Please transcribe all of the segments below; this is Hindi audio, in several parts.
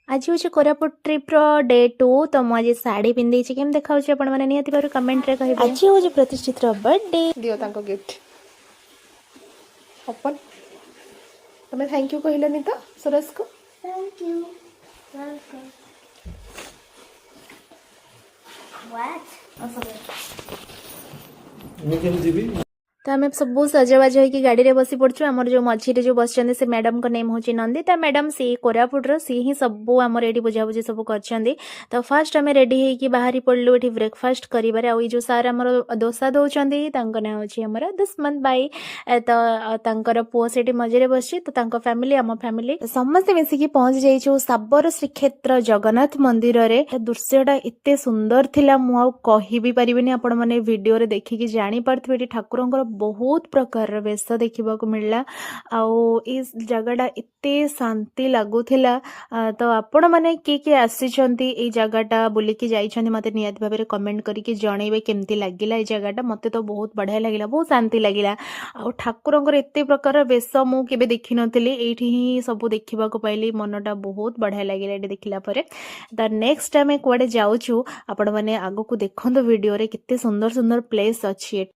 आज हूँ कोरापुट ट्रिप रो डे 2 तो मुझे साड़ी पिंधे केम देखा आपण मैंने निहाती भाव कमेंट रे कहिबे। आज हूँ प्रतिष्ठित रो बर्थडे दियो तांको गिफ्ट ओपन तुम्हें थैंक यू कहलनी तो सुरेश को Thank you. Welcome. What? तो आम सब सजबाज होगी गाड़ी रे बसी पड़छु। आमर जो मझीरे जो बस से मैडम का नेम होची नंदिता मैडम सी कोरापुट रो सी ही सब आमर एठी बुझा बुझी सब करछंदी। तो फर्स्ट आम रेडी होगी बाहरी पड़लु एठी ब्रेकफास्ट करिबारे। आ जो सार आमर डोसा दउचंदी तांको ना होची हमर दुश्मन बाई। तो तांकर पुओ सेठी मझीरे बसछि। तो तांको फैमिली आम फैमिली समस्त मिसिकी पहुंच जाइछु साबर श्रीक्षेत्र जगन्नाथ मंदिर रे। दृश्यटा एते सुंदर थिला मु आ कहि भी परिबेनी। आपण माने वीडियो रे देखिकी जानि पारथिबे एठी ठाकुरंकर बहुत प्रकार वेश देखा मिलला। आउ इस जगहटा एते शांति लगुला। तो आपण मैंने किए आसिचंती ए जगहटा बुलिकी जाइछंती मते नियत भाबरे कमेंट करके जनइबे केमती लागिला। ए जगहटा मते तो बहुत बढ़िया लगिला बहुत शांति लगिला। आउ ठाकुरंकर एते प्रकार वेश मु केबे देखि नथिली एठी ही सब देखिबा को पाइली मनटा बहुत बढ़िया लगिला एठी देखिला परे। द नेक्स्ट टाइम कुआडे जाउछु आपण माने आगो को देखंतो वीडियो रे केते सुंदर सुंदर प्लेस अछि।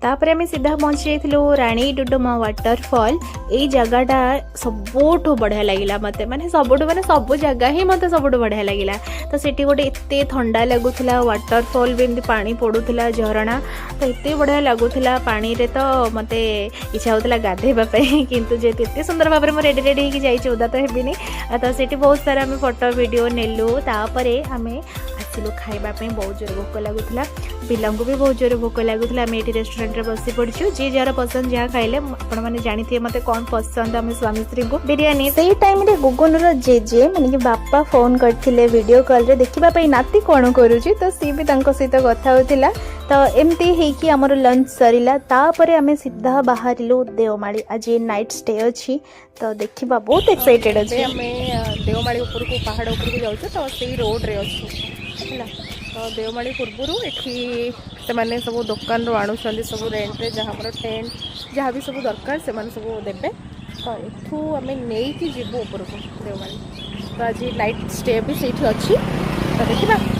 तापर आम सीधा पहुंची जाइलु रानी डुडुमा वाटरफॉल। ये जगहटा सबुठ बढ़िया लगिला मते माने सबुठ माने सब जगह ही मते सबुठ बढ़िया लगिला। तो सेठी गोटे एते ठंडा लगुला वाटरफॉल भी एमती पानी पड़ूला झरणा। तो एते बढ़िया लगुला पानी रे। तो मते इच्छा होता गाधेबा पई किंतु जेते एते सुंदर भाबरे मो रेडी रेडी होकी जाइछि उदा तो हेबिनी। तो सेठी बहुत सारा आम फोटो वीडियो नेलु। तापरे आमे आसिलु खाइबा पई बहुत जोर भोक लगुला पिला भी बहुत जोर भोक लगुला। आम ये रेस्टोरेंट रे बसी पड़छु जी जार पसंद जहाँ खाइले आपण माने जानिथिए मते कौन पसंद आम स्वामी स्त्री को बिरयानी। सही टाइम रे गुगुन रो जेजे माने कि बापा फोन करथिले वीडियो कॉल रे देखिबा पई नाती कोन करूची। तो सी भी तांको सहित कथा होतिला। तो एमती हेकी हमर लंच सरिला। तापरे आमे सीधा बाहरिलु देवमाली। आज नाइट स्टे अछि तो देखिबा बहुत एक्साइटेड अछि। हमें देवमाली ऊपर को पहाड़ ऊपर को जाउछ तो सेही रोड रे अछि हैला। तो देवमाली पूर्वरु एठी से माने सब दुकान रो आणुछंदी सब रेंट रे जहाँ हमर टेंट जहाँ भी सब दरकार से माने सब देबे। तो एठू हमें नेई की जीवो ऊपर को देवमाली। तो आज नाइट स्टे भी सेठी अछि तो देखिबा।